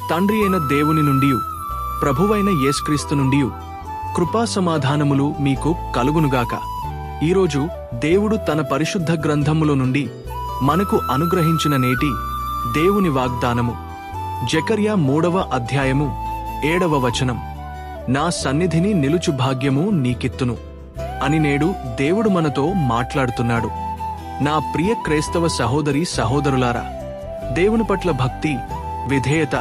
తండ్రి అయిన దేవుని నుండియు ప్రభువైన యేసుక్రీస్తు నుండియు కృపా సమాధానములు మీకు కలుగునుగాక. ఈరోజు దేవుడు తన పరిశుద్ధ గ్రంథములో నుండి మనకు అనుగ్రహించిన నేటి దేవుని వాగ్దానము జెకర్యా 3వ అధ్యాయము 7వ వచనం. నా సన్నిధిని నిలుచు భాగ్యము నీకిత్తును అని నేడు దేవుడు మనతో మాట్లాడుతున్నాడు. నా ప్రియ క్రైస్తవ సహోదరి సహోదరులారా, దేవుని పట్ల భక్తి, విధేయత,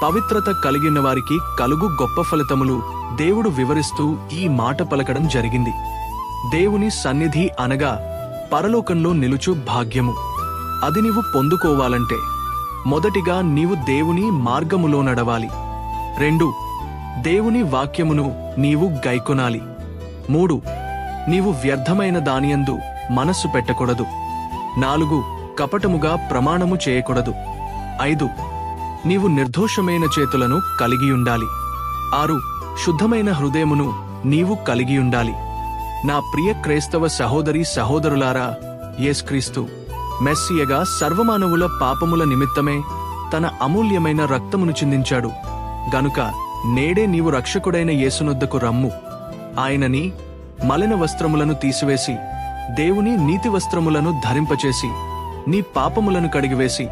పవిత్రత కలిగిన వారికి కలుగు గొప్ప ఫలితములు దేవుడు వివరిస్తూ ఈ మాట పలకడం జరిగింది. దేవుని సన్నిధి అనగా పరలోకంలో నిలుచు భాగ్యము. అది నీవు పొందుకోవాలంటే మొదటిగా నీవు దేవుని మార్గములో నడవాలి. 2 దేవుని వాక్యమును నీవు గైకొనాలి. 3 నీవు వ్యర్థమైన దానియందు మనస్సు పెట్టకూడదు. 4 కపటముగా ప్రమాణము చేయకూడదు. 5 నీవు నిర్దోషమైన చేతులను కలిగియుండాలి. 6 శుద్ధమైన హృదయమును నీవు కలిగియుండాలి. నా ప్రియ క్రైస్తవ సహోదరి సహోదరులారా, యేసుక్రీస్తు మెస్సియగా సర్వమానవుల పాపముల నిమిత్తమే తన అమూల్యమైన రక్తమును చిందించాడు గనుక నేడే నీవు రక్షకుడైన యేసునొద్దకు రమ్ము. ఆయనని మలిన వస్త్రములను తీసివేసి దేవుని నీతి వస్త్రములను ధరింపచేసి నీ పాపములను కడిగివేసి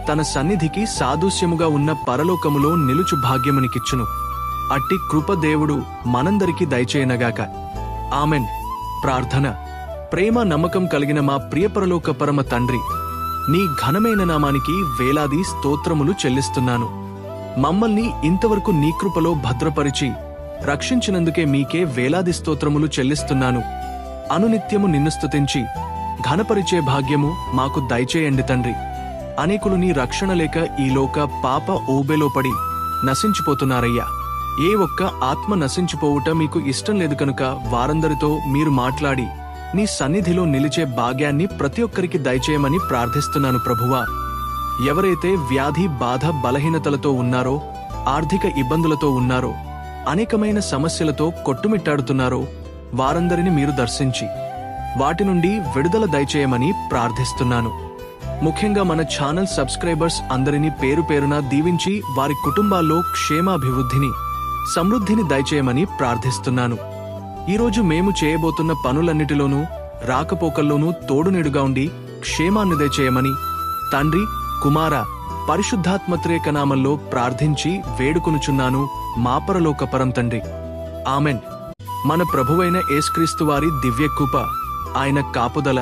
తన సన్నిధికి సాదృశ్యముగా ఉన్న పరలోకములో నిలుచు భాగ్యమునికిచ్చును. అట్టి కృప దేవుడు మనందరికీ దయచేయనగాక. ఆమెన్. ప్రార్థన. ప్రేమ నమ్మకం కలిగిన మా ప్రియపరలోక పరమ తండ్రి, నీ ఘనమైన నామానికి వేలాది స్తోత్రములు చెల్లిస్తున్నాను. మమ్మల్ని ఇంతవరకు నీ కృపలో భద్రపరిచి రక్షించినందుకే మీకే వేలాది స్తోత్రములు చెల్లిస్తున్నాను. అనునిత్యము నిన్ను స్తుతించి ఘనపరిచే భాగ్యము మాకు దయచేయండి తండ్రి. అనేకులు నీ రక్షణ లేక ఈ లోక పాప ఊబెలో పడి నశించిపోతున్నారయ్యా. ఏ ఒక్క ఆత్మ నశించిపోవుట మీకు ఇష్టం లేదు కనుక వారందరితో మీరు మాట్లాడి నీ సన్నిధిలో నిలిచే భాగ్యాన్ని ప్రతి ఒక్కరికి దయచేయమని ప్రార్థిస్తున్నాను ప్రభువా. ఎవరైతే వ్యాధి, బాధ, బలహీనతలతో ఉన్నారో, ఆర్థిక ఇబ్బందులతో ఉన్నారో, అనేకమైన సమస్యలతో కొట్టుమిట్టాడుతున్నారో వారందరిని మీరు దర్శించి వాటి నుండి విడుదల దయచేయమని ప్రార్థిస్తున్నాను. ముఖ్యంగా మన ఛానల్ సబ్స్క్రైబర్స్ అందరినీ పేరు పేరున దీవించి వారి కుటుంబాల్లో క్షేమాభివృద్ధిని, సమృద్ధిని దయచేయమని ప్రార్థిస్తున్నాను. ఈరోజు మేము చేయబోతున్న పనులన్నిటిలోనూ రాకపోకల్లోనూ తోడునీడుగా ఉండి క్షేమాన్ని దయచేయమని తండ్రి, కుమార, పరిశుద్ధాత్మత్రేక నామంలో ప్రార్థించి వేడుకొనుచున్నాను మా పరలోక పరం తండ్రి. ఆమెన్. మన ప్రభువైన యేసుక్రీస్తు వారి దివ్యకృప, ఆయన కాపుదల,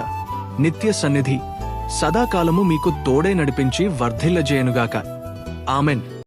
నిత్య సన్నిధి సదాకాలము మీకు తోడై నడిపించి వర్ధిల్లజేయనుగాక. ఆమెన్.